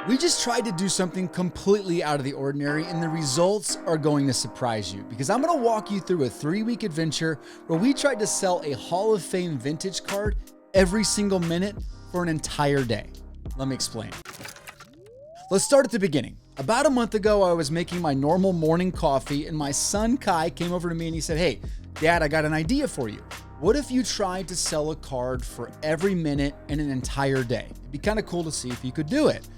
We just tried to do something completely out of the ordinary, and the results are going to surprise you because I'm going to walk you through a 3-week adventure where we tried to sell a Hall of Fame vintage card every single minute for an entire day. Let me explain. Let's start at the beginning. About a month ago, I was making my normal morning coffee and my son Kai came over to me and he said, "Hey, Dad, I got an idea for you. What if you tried to sell a card for every minute in an entire day? It'd be kind of cool to see if you could do it."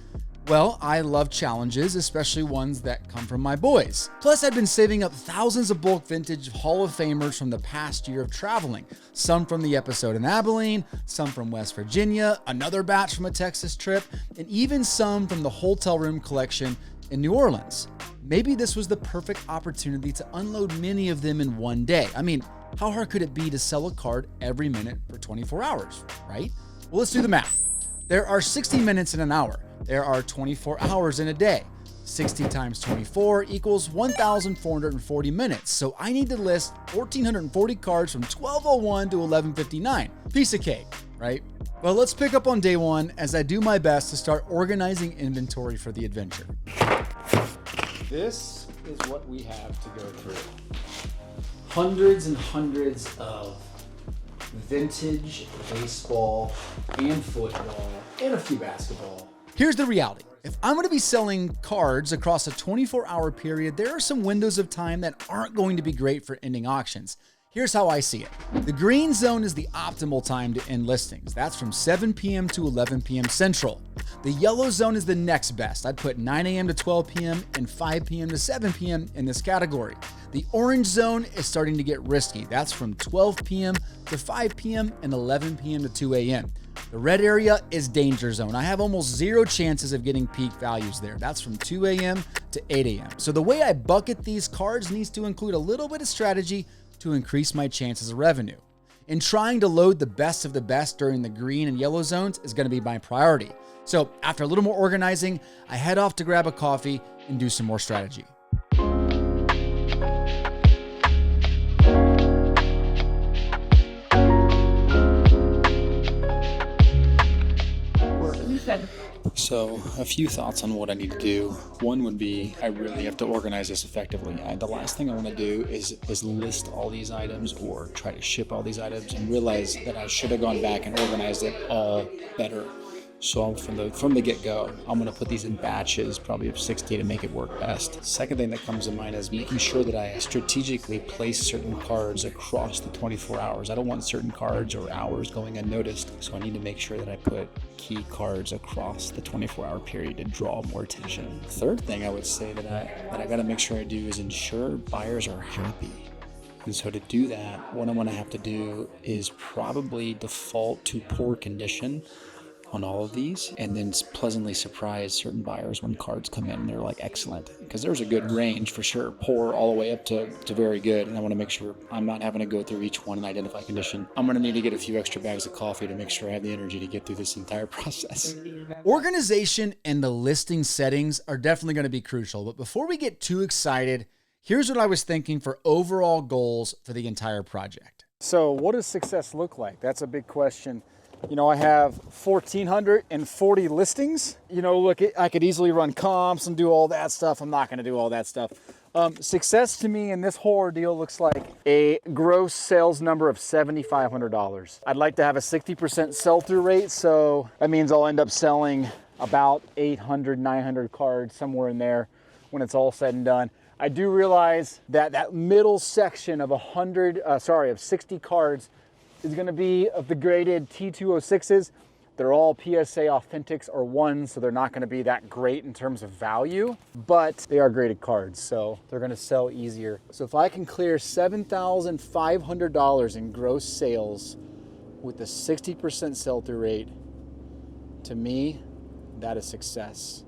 Well, I love challenges, especially ones that come from my boys. Plus, I'd been saving up thousands of bulk vintage Hall of Famers from the past year of traveling. Some from the episode in Abilene, some from West Virginia, another batch from a Texas trip, and even some from the hotel room collection in New Orleans. Maybe this was the perfect opportunity to unload many of them in one day. I mean, how hard could it be to sell a card every minute for 24 hours, right? Well, let's do the math. There are 60 minutes in an hour. There are 24 hours in a day. 60 times 24 equals 1,440 minutes. So I need to list 1,440 cards from 12:01 to 11:59. Piece of cake, right? Well, let's pick up on day one as I do my best to start organizing inventory for the adventure. This is what we have to go through. Hundreds and hundreds of vintage baseball and football and a few basketball. Here's the reality. If I'm going to be selling cards across a 24-hour period, there are some windows of time that aren't going to be great for ending auctions. Here's how I see it. The green zone is the optimal time to end listings. That's from 7 p.m. to 11 p.m. Central. The yellow zone is the next best. I'd put 9 a.m. to 12 p.m. and 5 p.m. to 7 p.m. in this category. The orange zone is starting to get risky. That's from 12 p.m. to 5 p.m. and 11 p.m. to 2 a.m. The red area is danger zone. I have almost zero chances of getting peak values there. That's from 2 a.m. to 8 a.m. So the way I bucket these cards needs to include a little bit of strategy to increase my chances of revenue. And trying to load the best of the best during the green and yellow zones is going to be my priority. So after a little more organizing, I head off to grab a coffee and do some more strategy. So a few thoughts on what I need to do. One would be I really have to organize this effectively. The last thing I want to do is list all these items or try to ship all these items and realize that I should have gone back and organized it all better. So from the get-go, I'm going to put these in batches, probably of 60 to make it work best. Second thing that comes to mind is making sure that I strategically place certain cards across the 24 hours. I don't want certain cards or hours going unnoticed, so I need to make sure that I put key cards across the 24-hour period to draw more attention. Third thing I would say that I got to make sure I do is ensure buyers are happy. And so to do that, what I'm going to have to do is probably default to poor condition on all of these, and then pleasantly surprise certain buyers when cards come in and they're like excellent, because there's a good range for sure, poor all the way up to very good, and I want to make sure I'm not having to go through each one and identify condition. I'm going to need to get a few extra bags of coffee to make sure I have the energy to get through this entire process. Organization and the listing settings are definitely going to be crucial, but before we get too excited, here's what I was thinking for overall goals for the entire project. So what does success look like? That's a big question. You know, I have 1,440 listings. You know, look, I could easily run comps and do all that stuff. I'm not going to do all that stuff. Success to me in this whole ordeal looks like a gross sales number of $7,500. I'd like to have a 60% sell-through rate, so that means I'll end up selling about 800, 900 cards, somewhere in there when it's all said and done. I do realize that that middle section of 60 cards is going to be of the graded T206s. They're all PSA Authentics or ones, so they're not going to be that great in terms of value, but they are graded cards, so they're going to sell easier. So if I can clear $7,500 in gross sales with a 60% sell-through rate, to me, that is success.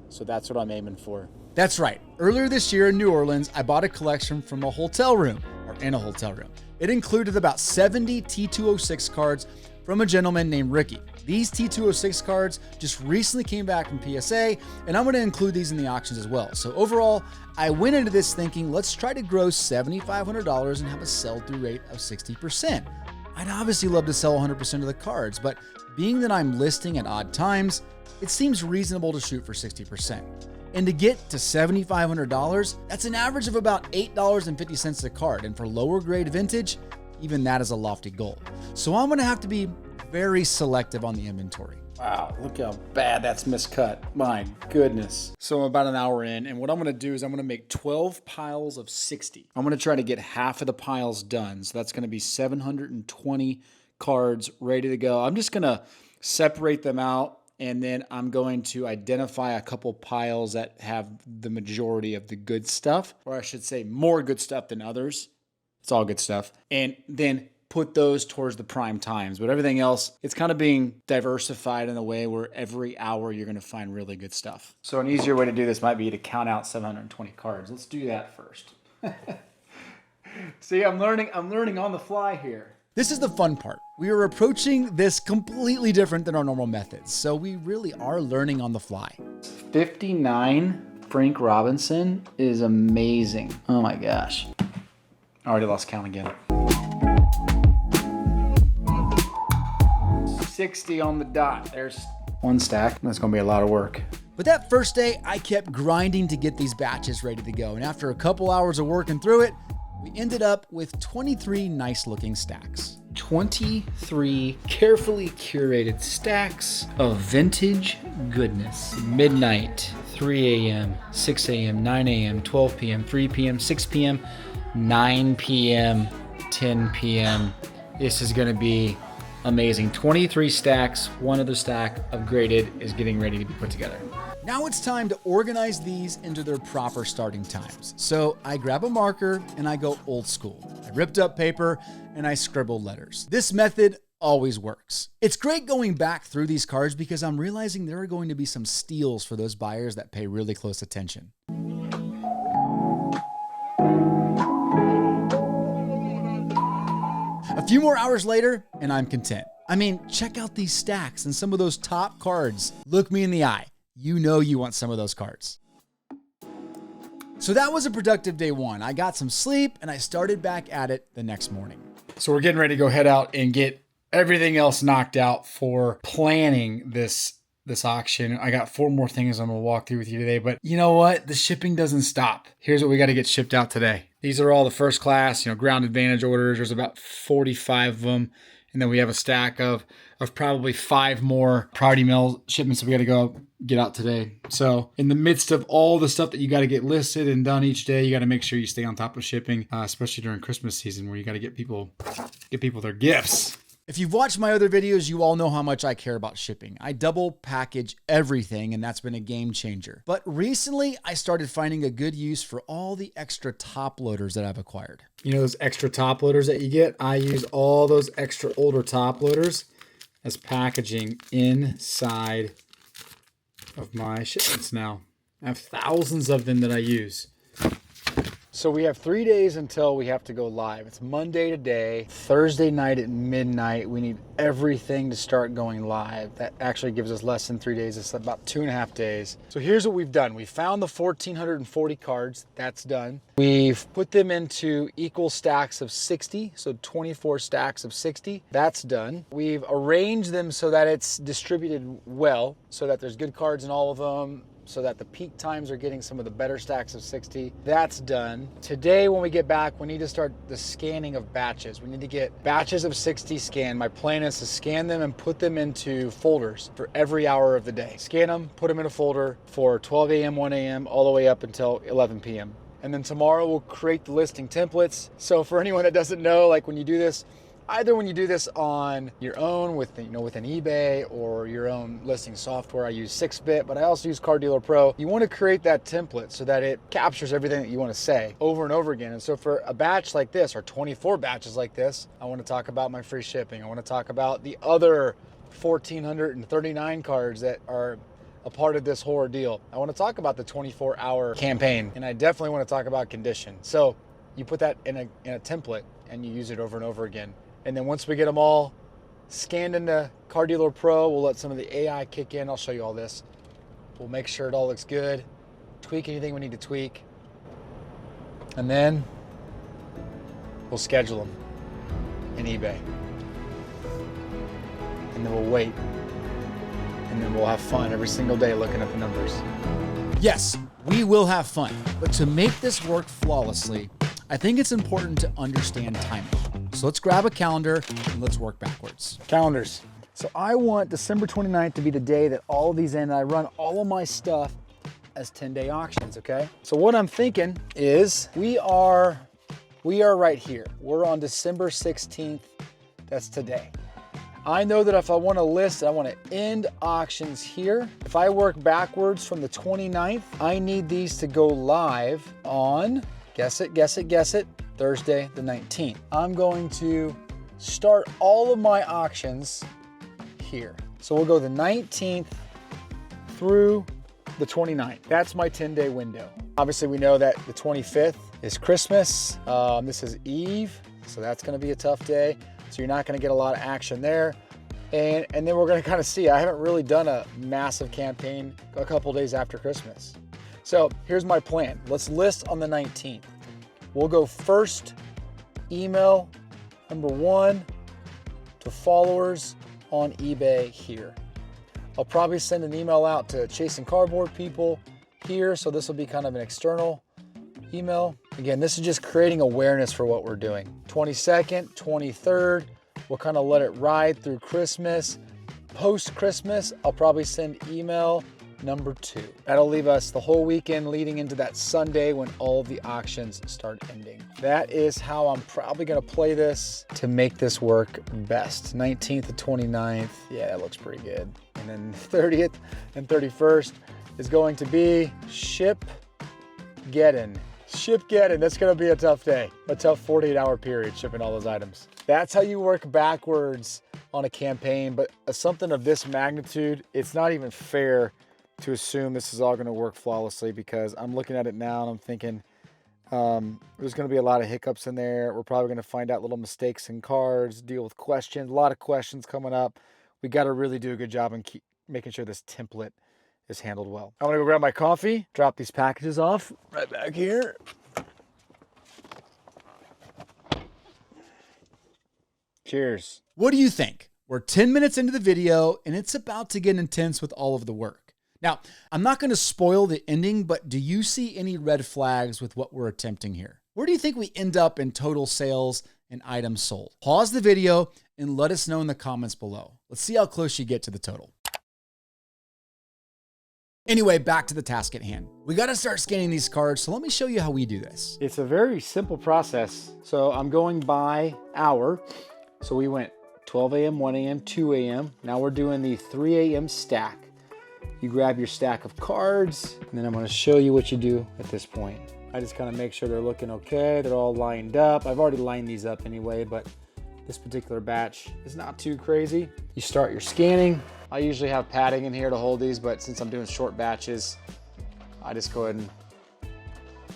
So that's what I'm aiming for. That's right. Earlier this year in New Orleans, I bought a collection from a hotel room, or in a hotel room. It included about 70 T206 cards from a gentleman named Ricky. These T206 cards just recently came back from PSA, and I'm going to include these in the auctions as well. So overall, I went into this thinking, let's try to gross $7,500 and have a sell-through rate of 60%. I'd obviously love to sell 100% of the cards, but being that I'm listing at odd times, it seems reasonable to shoot for 60%. And to get to $7,500, that's an average of about $8.50 a card. And for lower grade vintage, even that is a lofty goal. So I'm gonna have to be very selective on the inventory. Wow, look how bad that's miscut. My goodness. So I'm about an hour in, and what I'm gonna do is I'm gonna make 12 piles of 60. I'm gonna try to get half of the piles done. So that's gonna be 720 cards ready to go. I'm just gonna separate them out, and then I'm going to identify a couple piles that have the majority of the good stuff, or I should say more good stuff than others. It's all good stuff. And then put those towards the prime times. But everything else, it's kind of being diversified in a way where every hour you're going to find really good stuff. So an easier way to do this might be to count out 720 cards. Let's do that first. See, I'm learning on the fly here. This is the fun part. We are approaching this completely different than our normal methods. So we really are learning on the fly. 59 Frank Robinson is amazing. Oh my gosh. I already lost count again. 60 on the dot. There's one stack. That's gonna be a lot of work. But that first day, I kept grinding to get these batches ready to go. And after a couple hours of working through it, we ended up with 23 nice looking stacks. 23 carefully curated stacks of vintage goodness. Midnight, 3 a.m., 6 a.m., 9 a.m., 12 p.m., 3 p.m., 6 p.m., 9 p.m., 10 p.m. This is gonna be amazing. 23 stacks, one other stack of graded is getting ready to be put together. Now it's time to organize these into their proper starting times. So I grab a marker and I go old school. I ripped up paper and I scribbled letters. This method always works. It's great going back through these cards because I'm realizing there are going to be some steals for those buyers that pay really close attention. A few more hours later, and I'm content. I mean, check out these stacks and some of those top cards. Look me in the eye. You know you want some of those cards. So that was a productive day one. I got some sleep and I started back at it the next morning. So we're getting ready to go head out and get everything else knocked out for planning this auction. I got 4 more things I'm gonna walk through with you today, but you know what? The shipping doesn't stop. Here's what we got to get shipped out today. These are all the first class, Ground Advantage orders. There's about 45 of them. And then we have a stack of probably 5 more priority mail shipments that we got to go get out today. So in the midst of all the stuff that you got to get listed and done each day, you got to make sure you stay on top of shipping, especially during Christmas season where you got to get people their gifts. If you've watched my other videos, you all know how much I care about shipping. I double package everything, and that's been a game changer. But recently, I started finding a good use for all the extra top loaders that I've acquired. You know those extra top loaders that you get? I use all those extra older top loaders as packaging inside of my shipments now. I have thousands of them that I use. So we have 3 days until we have to go live. It's Monday today, Thursday night at midnight. We need everything to start going live. That actually gives us less than 3 days. It's about 2.5 days. So here's what we've done. We found the 1,440 cards. That's done. We've put them into equal stacks of 60, so 24 stacks of 60. That's done. We've arranged them so that it's distributed well, so that there's good cards in all of them, so that the peak times are getting some of the better stacks of 60. That's done. Today, when we get back, we need to start the scanning of batches. We need to get batches of 60 scanned. My plan is to scan them and put them into folders for every hour of the day. Scan them, put them in a folder for 12 a.m., 1 a.m., all the way up until 11 p.m. And then tomorrow we'll create the listing templates. So for anyone that doesn't know, like when you do this, either when you do this on your own with an eBay or your own listing software, I use 6-bit, but I also use Car Dealer Pro. You want to create that template so that it captures everything that you want to say over and over again. And so for a batch like this, or 24 batches like this, I want to talk about my free shipping. I want to talk about the other 1,439 cards that are a part of this whole ordeal. I want to talk about the 24-hour campaign, and I definitely want to talk about condition. So you put that in a template and you use it over and over again. And then once we get them all scanned into Car Dealer Pro, we'll let some of the AI kick in. I'll show you all this. We'll make sure it all looks good, tweak anything we need to tweak, and then we'll schedule them in eBay. and then we'll wait. And then we'll have fun every single day looking at the numbers. Yes, we will have fun, but to make this work flawlessly, I think it's important to understand timing. So let's grab a calendar and let's work backwards. Calendars. So I want December 29th to be the day that all of these end, and I run all of my stuff as 10-day auctions, okay? So what I'm thinking is we are right here. We're on December 16th. That's today. I know that if I want to list, I want to end auctions here. If I work backwards from the 29th, I need these to go live on, guess it, Thursday the 19th. I'm going to start all of my auctions here. So we'll go the 19th through the 29th. That's my 10-day window. Obviously, we know that the 25th is Christmas. This is Eve, so that's gonna be a tough day. So you're not gonna get a lot of action there. And then we're gonna kind of see. I haven't really done a massive campaign a couple days after Christmas. So here's my plan. Let's list on the 19th. We'll go first email number 1 to followers on eBay here. I'll probably send an email out to Chasing Cardboard people here. So this will be kind of an external email. Again, this is just creating awareness for what we're doing. 22nd, 23rd, we'll kind of let it ride through Christmas. Post-Christmas, I'll probably send email number 2. That'll leave us the whole weekend leading into that Sunday when all of the auctions start ending. That is how I'm probably gonna play this to make this work best. 19th to 29th, yeah, that looks pretty good. And then 30th and 31st is going to be Ship-Geddon. Ship-Geddon, that's gonna be a tough day. A tough 48-hour period shipping all those items. That's how you work backwards on a campaign, but something of this magnitude, it's not even fair to assume this is all gonna work flawlessly, because I'm looking at it now and I'm thinking there's gonna be a lot of hiccups in there. We're probably gonna find out little mistakes in cards, deal with questions, a lot of questions coming up. We gotta really do a good job in making sure this template is handled well. I'm gonna go grab my coffee, drop these packages off right back here. Cheers. What do you think? We're 10 minutes into the video and it's about to get intense with all of the work. Now, I'm not going to spoil the ending, but do you see any red flags with what we're attempting here? Where do you think we end up in total sales and items sold? Pause the video and let us know in the comments below. Let's see how close you get to the total. Anyway, back to the task at hand. We got to start scanning these cards, so let me show you how we do this. It's a very simple process. So I'm going by hour. So we went 12 a.m., 1 a.m., 2 a.m. Now we're doing the 3 a.m. stack. You grab your stack of cards, and then I'm gonna show you what you do at this point. I just kind of make sure they're looking okay. They're all lined up. I've already lined these up anyway, but this particular batch is not too crazy. You start your scanning. I usually have padding in here to hold these, but since I'm doing short batches, I just go ahead and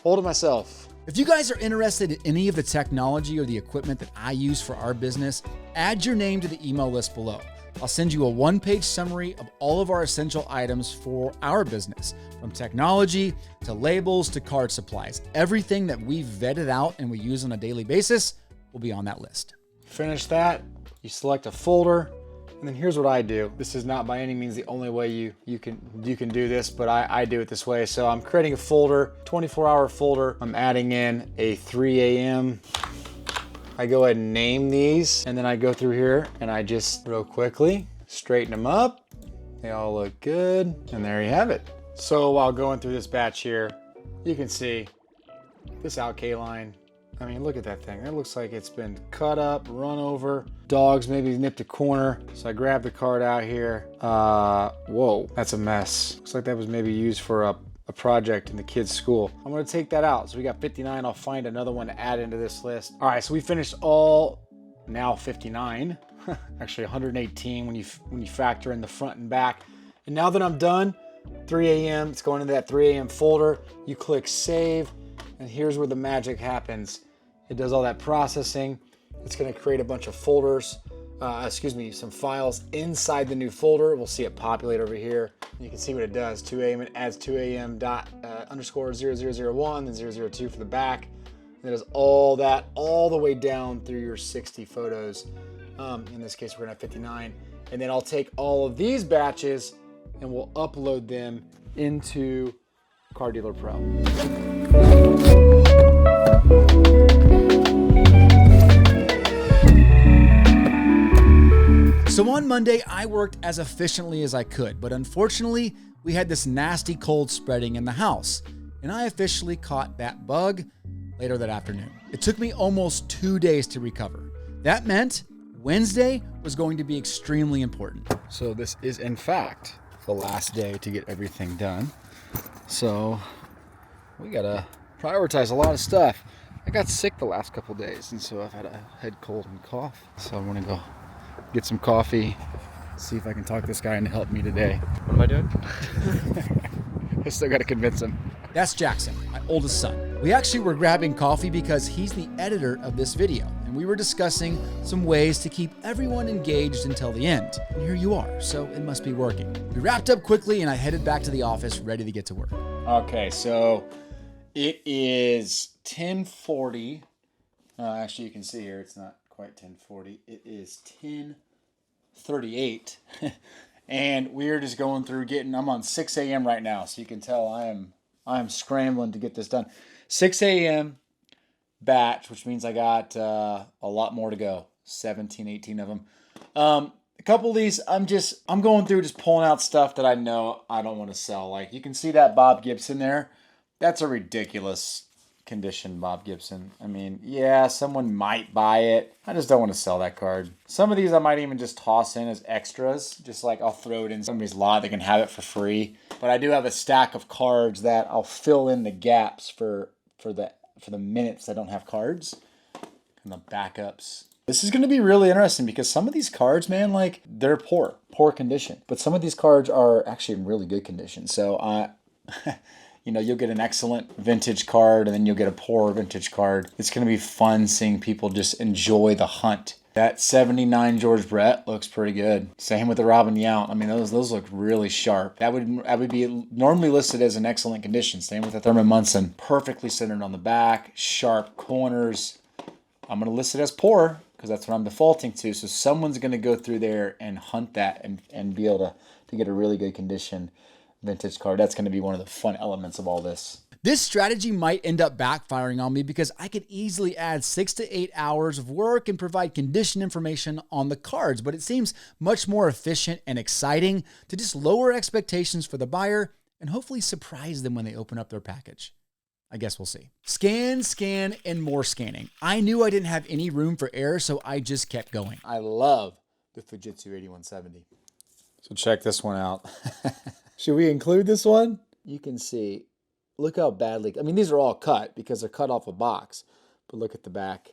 hold it myself. If you guys are interested in any of the technology or the equipment that I use for our business, add your name to the email list below. I'll send you a one-page summary of all of our essential items for our business, from technology to labels to card supplies. Everything that we've vetted out and we use on a daily basis will be on that list. Finish that, you select a folder, and then here's what I do. This is not by any means the only way you can do this, but I do it this way. So I'm creating a folder, 24-hour folder. I'm adding in a 3 a.m. I go ahead and name these, and then I go through here and I just real quickly straighten them up. They all look good, and there you have it. So while going through this batch here, you can see this out K line. I mean, look at that thing. It looks like it's been cut up, run over. Dogs maybe nipped a corner. So I grab the card out here. Whoa, that's a mess. Looks like that was maybe used for a project in the kids' school. I'm gonna take that out. So we got 59. I'll find another one to add into this list. All right, so we finished all, now 59. Actually 118 when you factor in the front and back. And now that I'm done, 3 a.m., it's going into that 3 a.m. folder. You click save, and here's where the magic happens. It does all that processing. It's gonna create a bunch of folders, some files inside the new folder. We'll see it populate over here. You can see what it does. 2 a.m. it adds 2 a.m. _ 0001, then 002 for the back. And it does all that all the way down through your 60 photos. In this case, we're gonna have 59. And then I'll take all of these batches and we'll upload them into Car Dealer Pro. So on Monday, I worked as efficiently as I could, but unfortunately, we had this nasty cold spreading in the house, and I officially caught that bug later that afternoon. It took me almost 2 days to recover. That meant Wednesday was going to be extremely important. So this is in fact the last day to get everything done. So we gotta prioritize a lot of stuff. I got sick the last couple days, and so I've had a head cold and cough. So I'm gonna go get some coffee, see if I can talk this guy into help me today. What am I doing? I still gotta convince him. That's Jackson, my oldest son. We actually were grabbing coffee because he's the editor of this video, and we were discussing some ways to keep everyone engaged until the end. And here you are, so it must be working. We wrapped up quickly and I headed back to the office ready to get to work. Okay, so it is 10:40. Actually, you can see here it's not quite 10:40. It is 10:38. And we're just going through I'm on 6 a.m. right now, so you can tell I am scrambling to get this done. 6 a.m. batch, which means I got a lot more to go. 17, 18 of them. A couple of these, I'm going through just pulling out stuff that I know I don't want to sell. Like you can see that Bob Gibson there. That's a ridiculous condition Bob Gibson. I mean, yeah, someone might buy it. I just don't want to sell that card. Some of these I might even just toss in as extras. Just like I'll throw it in somebody's lot. They can have it for free. But I do have a stack of cards that I'll fill in the gaps for the minutes I don't have cards and the backups. This is going to be really interesting because some of these cards, man, like they're poor condition. But some of these cards are actually in really good condition. So you'll get an excellent vintage card and then you'll get a poor vintage card. It's going to be fun seeing people just enjoy the hunt. That 79 George Brett looks pretty good. Same with the Robin Yount. I mean, those look really sharp. That would be normally listed as an excellent condition. Same with the Thurman Munson. Perfectly centered on the back, sharp corners. I'm going to list it as poor because that's what I'm defaulting to. So someone's going to go through there and hunt that and be able to get a really good condition vintage card. That's going to be one of the fun elements of all this. This strategy might end up backfiring on me because I could easily add 6 to 8 hours of work and provide condition information on the cards, but it seems much more efficient and exciting to just lower expectations for the buyer and hopefully surprise them when they open up their package. I guess we'll see. Scan, and more scanning. I knew I didn't have any room for error, so I just kept going. I love the Fujitsu 8170. So check this one out. Should we include this one? You can see, look how badly, I mean, these are all cut because they're cut off a box, but look at the back.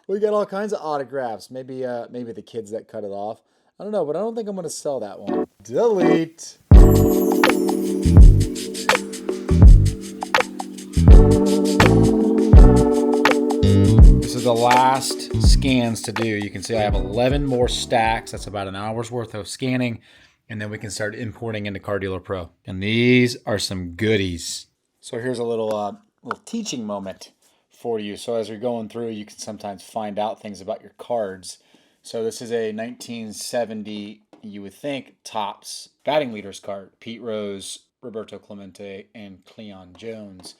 We got all kinds of autographs. Maybe the kids that cut it off. I don't know, but I don't think I'm going to sell that one. Delete. This is the last scans to do. You can see I have 11 more stacks. That's about an hour's worth of scanning. And then we can start importing into Car Dealer Pro. And these are some goodies. So here's a little teaching moment for you. So as you're going through, you can sometimes find out things about your cards. So this is a 1970, you would think, Topps batting leaders card. Pete Rose, Roberto Clemente, and Cleon Jones.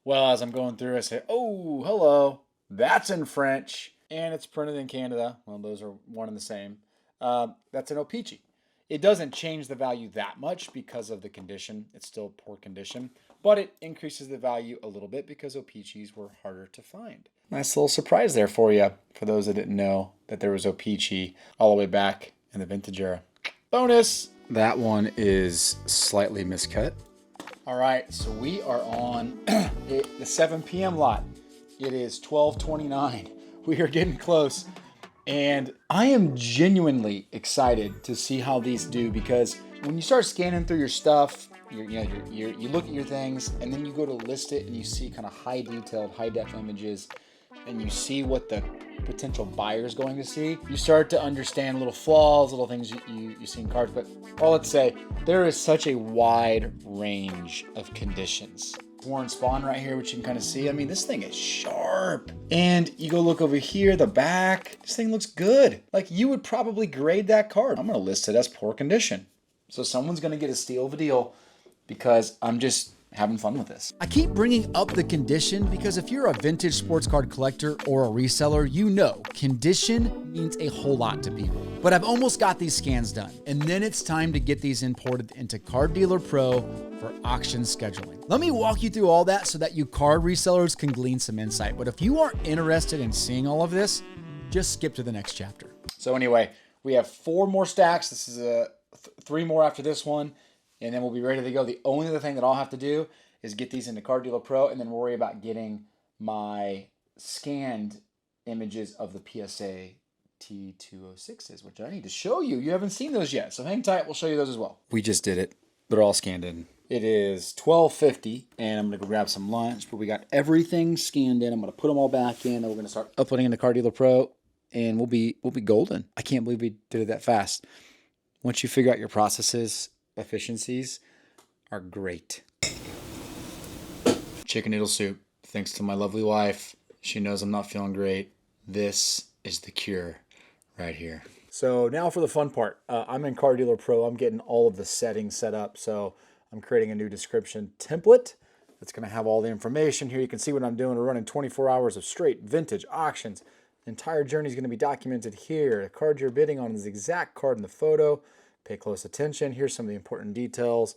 Well, as I'm going through, I say, oh, hello. That's in French. And it's printed in Canada. Well, those are one and the same. That's an O-Pee-Chee. It doesn't change the value that much because of the condition. It's still poor condition, but it increases the value a little bit because O-Pee-Chees were harder to find. Nice little surprise there for you, for those that didn't know that there was O-Pee-Chee all the way back in the vintage era. Bonus! That one is slightly miscut. All right, so we are on the 7 p.m. lot. It is 12:29. We are getting close. And I am genuinely excited to see how these do because when you start scanning through your stuff, you look at your things and then you go to list it and you see kind of high detailed, high def images. and you see what the potential buyer is going to see, you start to understand little flaws, little things you see in cards. But all let's say, there is such a wide range of conditions. Worn spawn right here, which you can kind of see. I mean, this thing is sharp. And you go look over here, the back, this thing looks good. Like, you would probably grade that card. I'm gonna list it as poor condition. So someone's gonna get a steal of a deal because I'm just having fun with this. I keep bringing up the condition because if you're a vintage sports card collector or a reseller, you know condition means a whole lot to people. But I've almost got these scans done, and then it's time to get these imported into Card Dealer Pro for auction scheduling. Let me walk you through all that so that you card resellers can glean some insight. But if you aren't interested in seeing all of this, just skip to the next chapter. So anyway, we have 4 more stacks. This is 3 more after this one, and then we'll be ready to go. The only other thing that I'll have to do is get these into Card Dealer Pro and then worry about getting my scanned images of the PSA T206s, which I need to show you. You haven't seen those yet, so hang tight. We'll show you those as well. We just did it. They're all scanned in. It is 12:50, and I'm going to go grab some lunch, but we got everything scanned in. I'm going to put them all back in, and we're going to start uploading into Card Dealer Pro, and we'll be golden. I can't believe we did it that fast. Once you figure out your processes, efficiencies are great. Chicken noodle soup. Thanks to my lovely wife. She knows I'm not feeling great. This is the cure right here. So now for the fun part. I'm in Card Dealer Pro. I'm getting all of the settings set up. So I'm creating a new description template that's going to have all the information here. You can see what I'm doing. We're running 24 hours of straight vintage auctions. The entire journey is going to be documented here. The card you're bidding on is the exact card in the photo. Pay close attention. Here's some of the important details.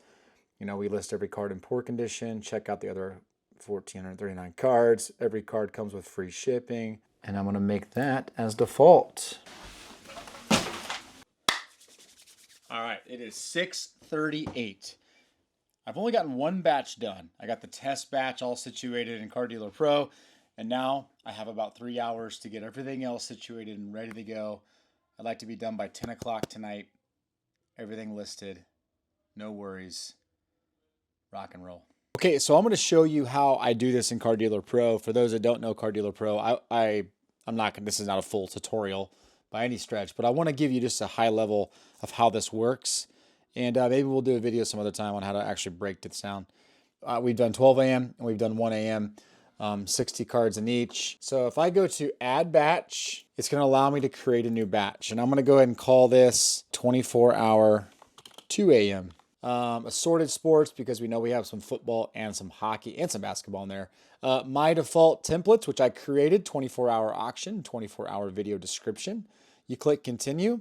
You know, we list every card in poor condition. Check out the other 1,439 cards. Every card comes with free shipping. And I'm going to make that as default. All right, it is 6:38. I've only gotten one batch done. I got the test batch all situated in Card Dealer Pro, and now I have about 3 hours to get everything else situated and ready to go. I'd like to be done by 10 o'clock tonight. Everything listed. No worries. Rock and roll. Okay, so I'm going to show you how I do this in Card Dealer Pro. For those that don't know Card Dealer Pro, I'm not going. This is not a full tutorial by any stretch, but I want to give you just a high level of how this works, and maybe we'll do a video some other time on how to actually break this down. We've done 12 a.m. and we've done 1 a.m. 60 cards in each. So if I go to Add Batch, it's going to allow me to create a new batch, and I'm going to go ahead and call this 24-hour 2 a.m. Assorted sports, because we know we have some football and some hockey and some basketball in there. My default templates, which I created, 24-hour auction, 24-hour video description. You click continue.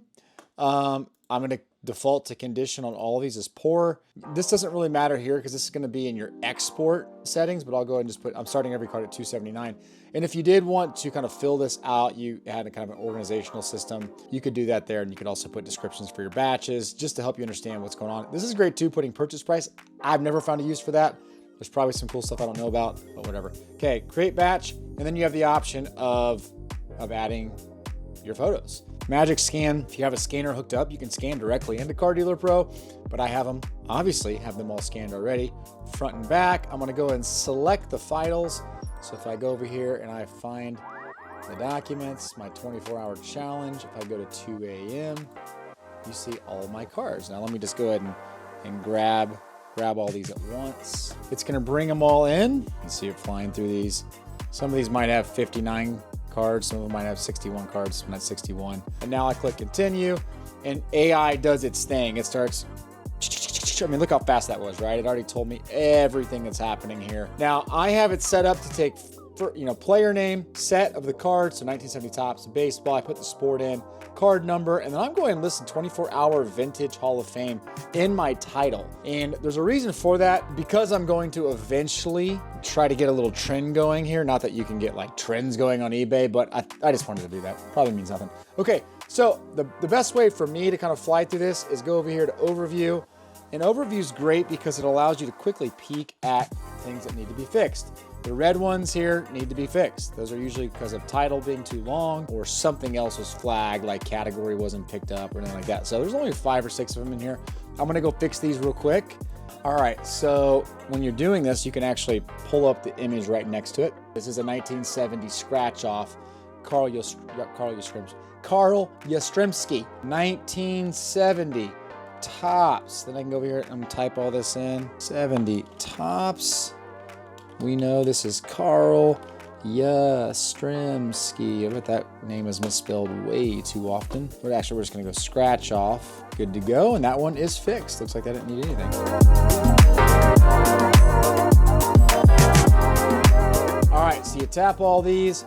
I'm going to default to condition on all of these as poor. This doesn't really matter here because this is going to be in your export settings, but I'll go ahead and just put, I'm starting every card at 279. And if you did want to kind of fill this out, you had a kind of an organizational system, you could do that there. And you could also put descriptions for your batches just to help you understand what's going on. This is great too, putting purchase price. I've never found a use for that. There's probably some cool stuff I don't know about, but whatever. Okay, create batch. And then you have the option of adding your photos. Magic Scan, if you have a scanner hooked up, you can scan directly into Card Dealer Pro, but I have them, obviously, have them all scanned already, front and back. I'm gonna go ahead and select the files. So if I go over here and I find the documents, my 24-hour challenge, if I go to 2 a.m., you see all my cards. Now let me just go ahead and grab all these at once. It's gonna bring them all in. You see it flying through these. Some of these might have 59 cards, some of them might have 61 cards, not 61. And now I click continue, and AI does its thing. It starts, I mean, look how fast that was, right? It already told me everything that's happening here. Now I have it set up to take, player name, set of the cards, so 1970 Topps, baseball. I put the sport in, card number, and then I'm going to list 24-hour vintage Hall of Fame in my title. And there's a reason for that, because I'm going to eventually try to get a little trend going here. Not that you can get like trends going on eBay, but I just wanted to do that. Probably means nothing. Okay, so the best way for me to kind of fly through this is go over here to Overview. And Overview is great because it allows you to quickly peek at things that need to be fixed. The red ones here need to be fixed. Those are usually because of title being too long or something else was flagged, like category wasn't picked up or anything like that. So there's only 5 or 6 of them in here. I'm gonna go fix these real quick. All right, so when you're doing this, you can actually pull up the image right next to it. This is a 1970 scratch off, Carl Yastrzemski, 1970 tops. Then I can go over here and type all this in. 70 tops. We know this is Carl Yastrzemski. I bet that name is misspelled way too often. But actually, we're just gonna go scratch off. Good to go, and that one is fixed. Looks like I didn't need anything. All right, so you tap all these.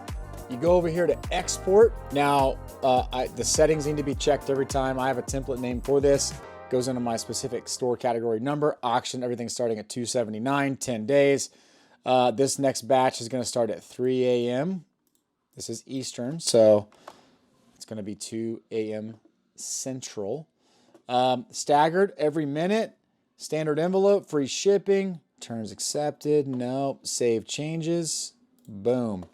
You go over here to export. Now, the settings need to be checked every time. I have a template name for this. Goes into my specific store category number, auction, everything starting at $279, 10 days. This next batch is going to start at 3 a.m. This is Eastern, so it's going to be 2 a.m. Central. Staggered every minute. Standard envelope, free shipping. Terms accepted. Nope. Save changes. Boom.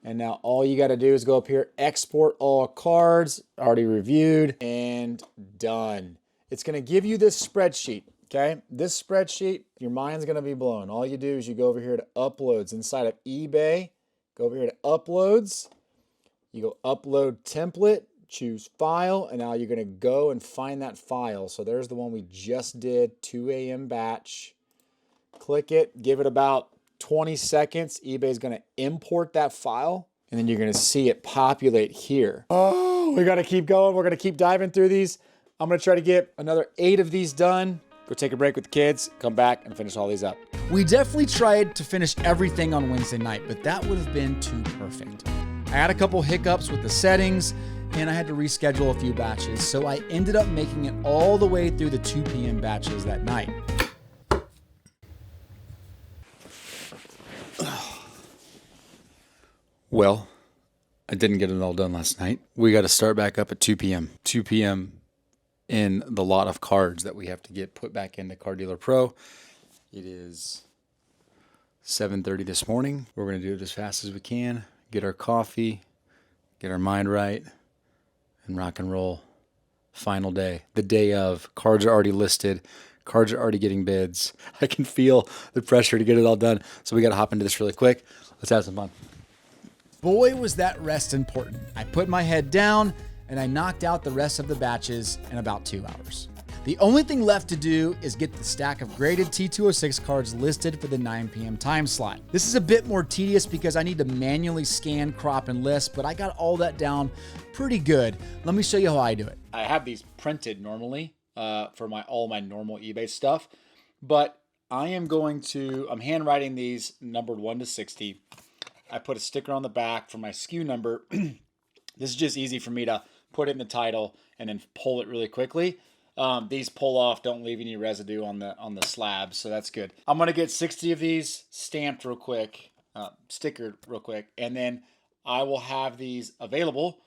And now all you got to do is go up here, export all cards, already reviewed, and done. It's going to give you this spreadsheet. Okay, this spreadsheet, your mind's gonna be blown. All you do is you go over here to uploads inside of eBay, go over here to uploads, you go upload template, choose file, and now you're gonna go and find that file. So there's the one we just did, 2 a.m. batch. Click it, give it about 20 seconds. eBay's gonna import that file, and then you're gonna see it populate here. Oh, we gotta keep going. We're gonna keep diving through these. I'm gonna try to get another 8 of these done. Go take a break with the kids, come back and finish all these up. We definitely tried to finish everything on Wednesday night, but that would have been too perfect. I had a couple hiccups with the settings, and I had to reschedule a few batches, so I ended up making it all the way through the 2 p.m. batches that night. Well, I didn't get it all done last night. We got to start back up at 2 p.m. 2 p.m. in the lot of cards that we have to get put back into Car Dealer Pro. It is 7:30 this morning. We're going to do it as fast as we can, get our coffee, get our mind right, and rock and roll. Final day, the day of. Cards are already listed. Cards are already getting bids. I can feel the pressure to get it all done. So we got to hop into this really quick. Let's have some fun. Boy, was that rest important. I put my head down and I knocked out the rest of the batches in about 2 hours. The only thing left to do is get the stack of graded T206 cards listed for the 9 p.m. time slot. This is a bit more tedious because I need to manually scan, crop, and list, but I got all that down pretty good. Let me show you how I do it. I have these printed normally for all my normal eBay stuff, but I'm handwriting these numbered 1 to 60. I put a sticker on the back for my SKU number. This is just easy for me to put it in the title and then pull it really quickly. These pull off, don't leave any residue on the slabs, so that's good. I'm gonna get 60 of these stamped real quick, stickered real quick, and then I will have these available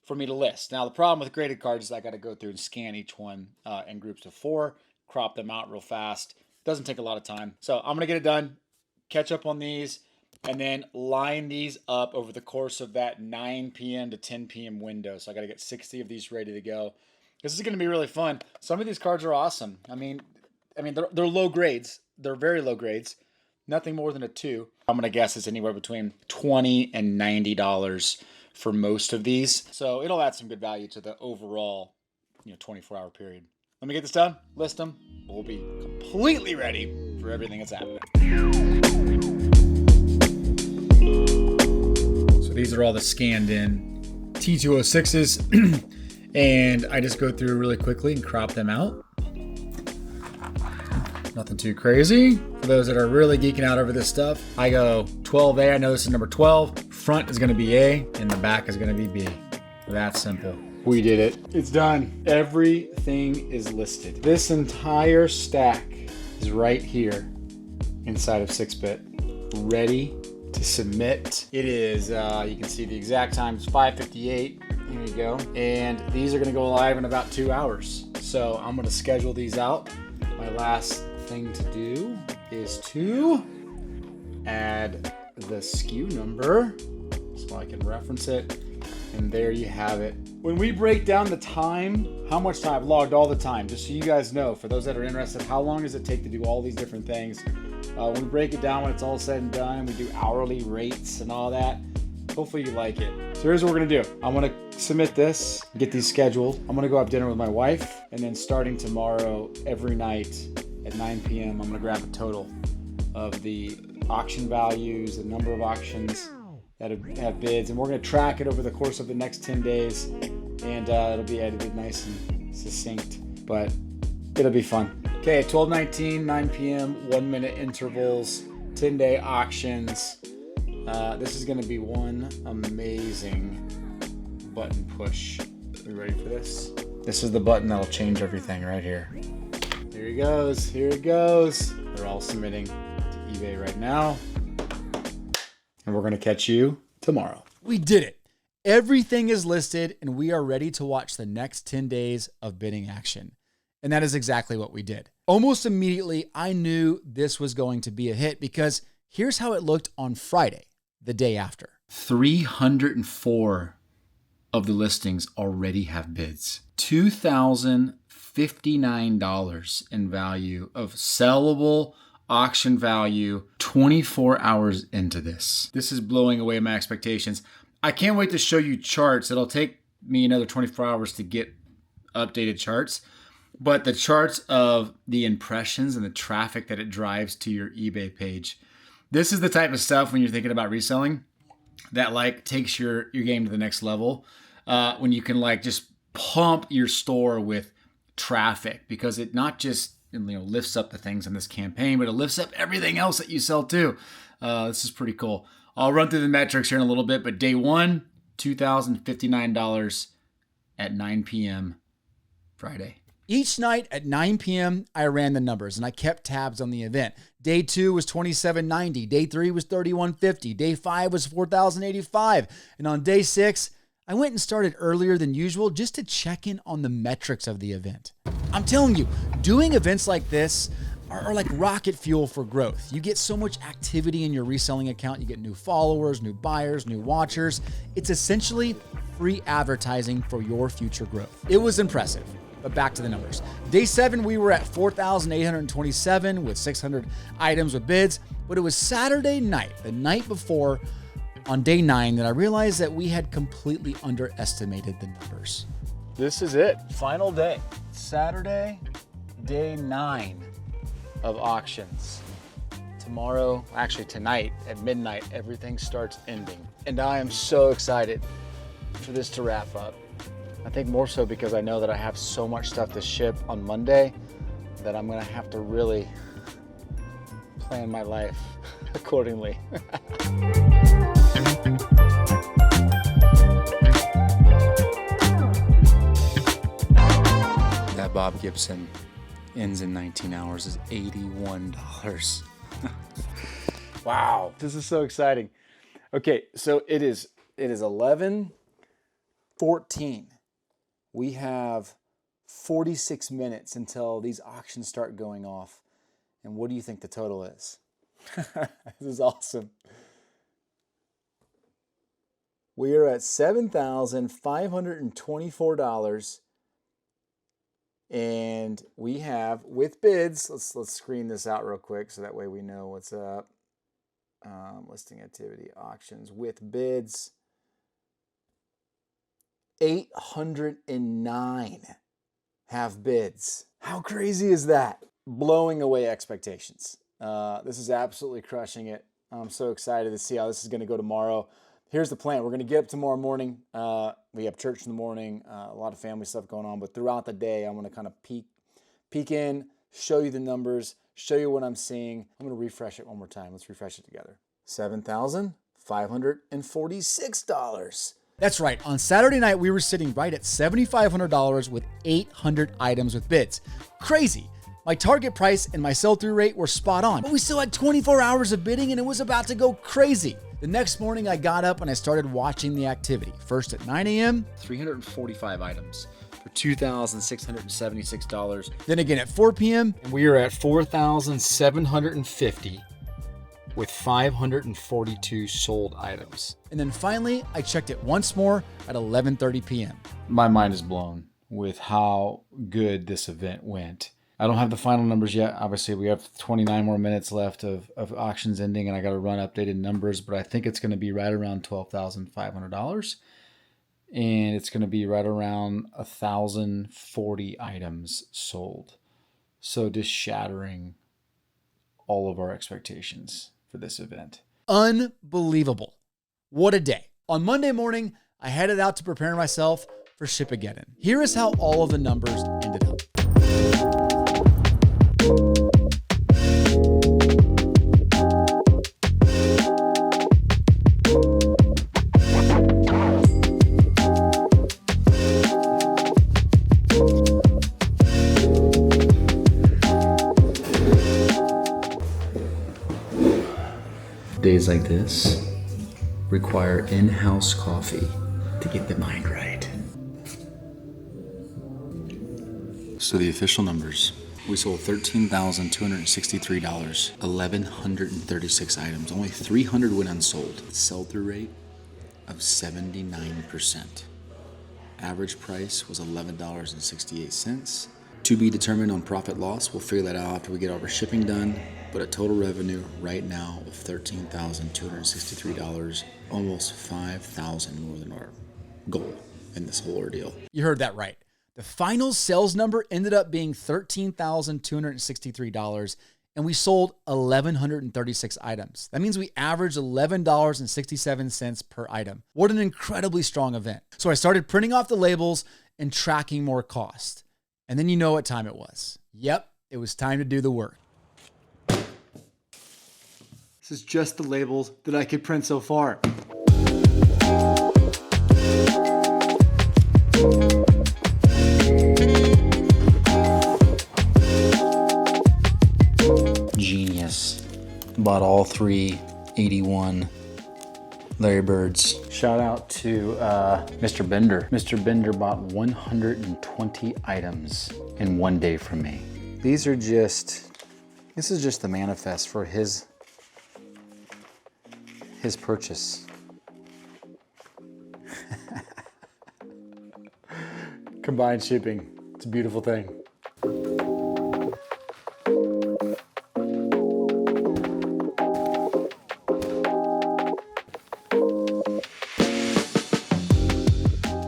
for me to list. Now the problem with graded cards is I got to go through and scan each one in groups of 4, crop them out real fast. Doesn't take a lot of time, so I'm gonna get it done, catch up on these, and then line these up over the course of that 9 p.m. to 10 p.m. window. So I got to get 60 of these ready to go. This is going to be really fun. Some of these cards are awesome. I mean, they're low grades. They're very low grades. Nothing more than a 2. I'm going to guess it's anywhere between $20 and $90 for most of these. So it'll add some good value to the overall, 24-hour period. Let me get this done, list them. We'll be completely ready for everything that's happening. So these are all the scanned in T206s, and I just go through really quickly and crop them out. Nothing too crazy. For those that are really geeking out over this stuff, I go 12A. I know this is number 12. Front is going to be A, and the back is going to be B. That's simple. We did it. It's done. Everything is listed. This entire stack is right here inside of 6-bit, ready to submit. It is, you can see the exact time, it's 5:58. Here you go. And these are gonna go live in about 2 hours. So I'm gonna schedule these out. My last thing to do is to add the SKU number so I can reference it. And there you have it. When we break down the time, how much time? I've logged all the time, just so you guys know, for those that are interested, how long does it take to do all these different things? When we break it down, when it's all said and done, we do hourly rates and all that. Hopefully you like it. So here's what we're gonna do. I'm gonna submit this, get these scheduled. I'm gonna go have dinner with my wife, and then starting tomorrow, every night at 9 p.m., I'm gonna grab a total of the auction values, the number of auctions that have bids, and we're going to track it over the course of the next 10 days, and it'll be edited nice and succinct, but it'll be fun. Okay, 12:19, 9 p.m., 1 minute intervals, 10-day auctions. This is going to be one amazing button push. Are you ready for this? This is the button that'll change everything right here. Here he goes. Here it goes. They're all submitting to eBay right now. And we're going to catch you tomorrow. We did it. Everything is listed and we are ready to watch the next 10 days of bidding action. And that is exactly what we did. Almost immediately, I knew this was going to be a hit because here's how it looked on Friday, the day after. 304 of the listings already have bids. $2,059 in value of sellable auction value 24 hours into this. This is blowing away my expectations. I can't wait to show you charts. It'll take me another 24 hours to get updated charts, but the charts of the impressions and the traffic that it drives to your eBay page. This is the type of stuff when you're thinking about reselling that like takes your game to the next level. When you can like just pump your store with traffic, because it not just lifts up the things in this campaign, but it lifts up everything else that you sell too. This is pretty cool. I'll run through the metrics here in a little bit, but day one, $2,059 at 9 p.m. Friday. Each night at 9 p.m., I ran the numbers and I kept tabs on the event. Day 2 was $2,790. Day 3 was $3,150. Day 5 was $4,085. And on day 6, I went and started earlier than usual just to check in on the metrics of the event. I'm telling you, doing events like this are like rocket fuel for growth. You get so much activity in your reselling account. You get new followers, new buyers, new watchers. It's essentially free advertising for your future growth. It was impressive. But back to the numbers. Day 7, we were at 4,827 with 600 items with bids. But it was Saturday night, the night before, on day 9, that I realized that we had completely underestimated the numbers. This is it. Final day. Saturday, day 9 of auctions. Tomorrow, actually tonight at midnight, everything starts ending. And I am so excited for this to wrap up. I think more so because I know that I have so much stuff to ship on Monday that I'm gonna have to really plan my life accordingly. That Bob Gibson ends in 19 hours is $81. Wow, this is so exciting. Okay, so it is 11:14. We have 46 minutes until these auctions start going off. And what do you think the total is? This is awesome. We are at $7,524. And we have, with bids, let's screen this out real quick so that way we know what's up. Listing activity, auctions, with bids. 809 have bids. How crazy is that? Blowing away expectations. This is absolutely crushing it. I'm so excited to see how this is going to go tomorrow. Here's the plan. We're going to get up tomorrow morning. We have church in the morning, a lot of family stuff going on, but throughout the day, I'm going to kind of peek in, show you the numbers, show you what I'm seeing. I'm going to refresh it one more time. Let's refresh it together. $7,546. That's right. On Saturday night, we were sitting right at $7,500 with 800 items with bids. Crazy. My target price and my sell-through rate were spot on, but we still had 24 hours of bidding and it was about to go crazy. The next morning, I got up and I started watching the activity. First at 9 a.m. 345 items for $2,676. Then again at 4 p.m. And we are at 4,750 with 542 sold items. And then finally, I checked it once more at 11:30 p.m. My mind is blown with how good this event went. I don't have the final numbers yet. Obviously, we have 29 more minutes left of auctions ending, and I got to run updated numbers, but I think it's going to be right around $12,500. And it's going to be right around 1,040 items sold. So just shattering all of our expectations for this event. Unbelievable. What a day. On Monday morning, I headed out to prepare myself for Shipageddon. Here is how all of the numbers ended up. Days like this require in-house coffee to get the mind right. So the official numbers. We sold $13,263, 1,136 items. Only 300 went unsold. Sell-through rate of 79%. Average price was $11.68. To be determined on profit loss. We'll figure that out after we get all our shipping done. But a total revenue right now of $13,263, almost $5,000 more than our goal in this whole ordeal. You heard that right. The final sales number ended up being $13,263, and we sold 1,136 items. That means we averaged $11.67 per item. What an incredibly strong event. So I started printing off the labels and tracking more cost. And then you know what time it was. Yep, it was time to do the work. This is just the labels that I could print so far. Genius. Bought all 381 Larry Birds. Shout out to Mr. Bender. Mr. Bender bought 120 items in one day from me. This is just the manifest for his purchase. Combined shipping. It's a beautiful thing.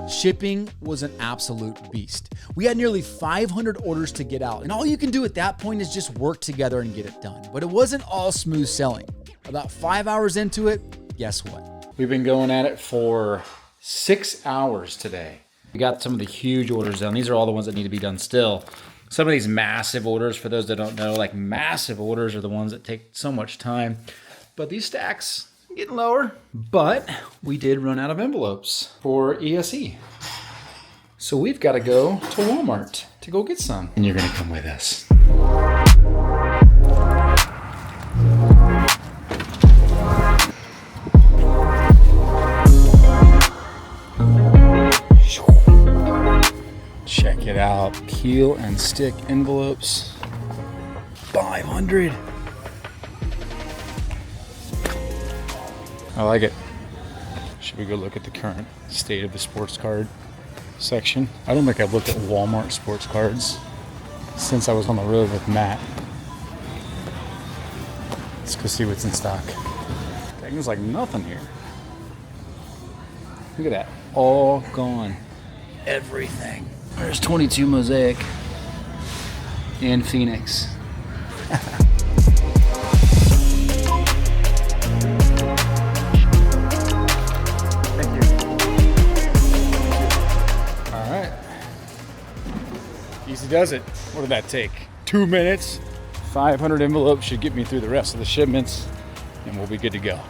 Shipping was an absolute beast. We had nearly 500 orders to get out, and all you can do at that point is just work together and get it done. But it wasn't all smooth selling. About 5 hours into it, guess what? We've been going at it for 6 hours today. We got some of the huge orders done. These are all the ones that need to be done still. Some of these massive orders, for those that don't know, like massive orders are the ones that take so much time. But these stacks are getting lower. But we did run out of envelopes for ESE. So we've got to go to Walmart to go get some. And you're going to come with us. Check it out. Peel and stick envelopes. 500. I like it. Should we go look at the current state of the sports card section? I don't think I've looked at Walmart sports cards since I was on the road with Matt. Let's go see what's in stock. Dang, there's like nothing here. Look at that. All gone. Everything. There's 22 Mosaic and Phoenix. Thank you. All right. Easy does it. What did that take? 2 minutes. 500 envelopes should get me through the rest of the shipments, and we'll be good to go.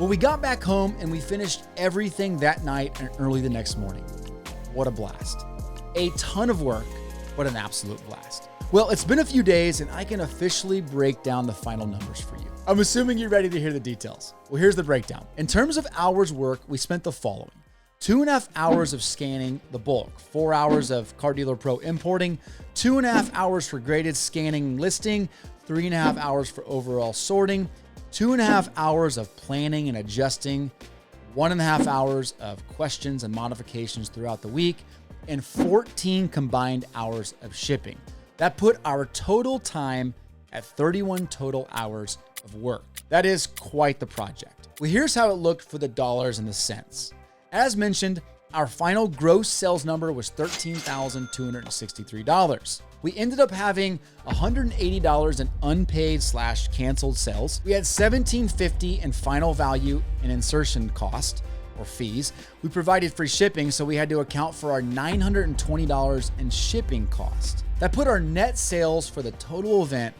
Well, we got back home and we finished everything that night and early the next morning. What a blast. A ton of work, but an absolute blast. Well, it's been a few days and I can officially break down the final numbers for you. I'm assuming you're ready to hear the details. Well, here's the breakdown. In terms of hours work, we spent the following: 2.5 hours of scanning the bulk, 4 hours of Car Dealer Pro importing, 2.5 hours for graded scanning and listing, 3.5 hours for overall sorting, 2.5 hours of planning and adjusting, 1.5 hours of questions and modifications throughout the week, and 14 combined hours of shipping. That put our total time at 31 total hours of work. That is quite the project. Well, here's how it looked for the dollars and the cents. As mentioned, our final gross sales number was $13,263. We ended up having $180 in unpaid/canceled sales. We had $1,750 in final value and insertion cost or fees. We provided free shipping, so we had to account for our $920 in shipping cost. That put our net sales for the total event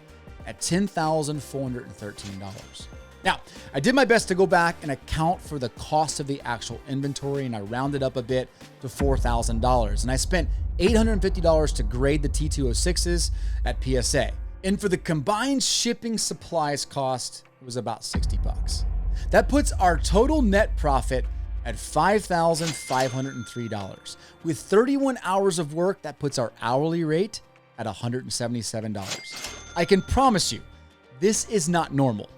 at $10,413. Now, I did my best to go back and account for the cost of the actual inventory, and I rounded up a bit to $4,000. And I spent $850 to grade the T206s at PSA. And for the combined shipping supplies cost, it was about $60. That puts our total net profit at $5,503. With 31 hours of work, that puts our hourly rate at $177. I can promise you, this is not normal.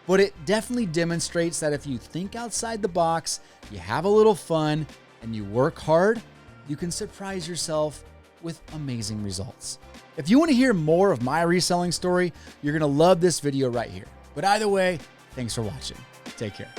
But it definitely demonstrates that if you think outside the box, you have a little fun, and you work hard, you can surprise yourself with amazing results. If you want to hear more of my reselling story, you're going to love this video right here. But either way, thanks for watching. Take care.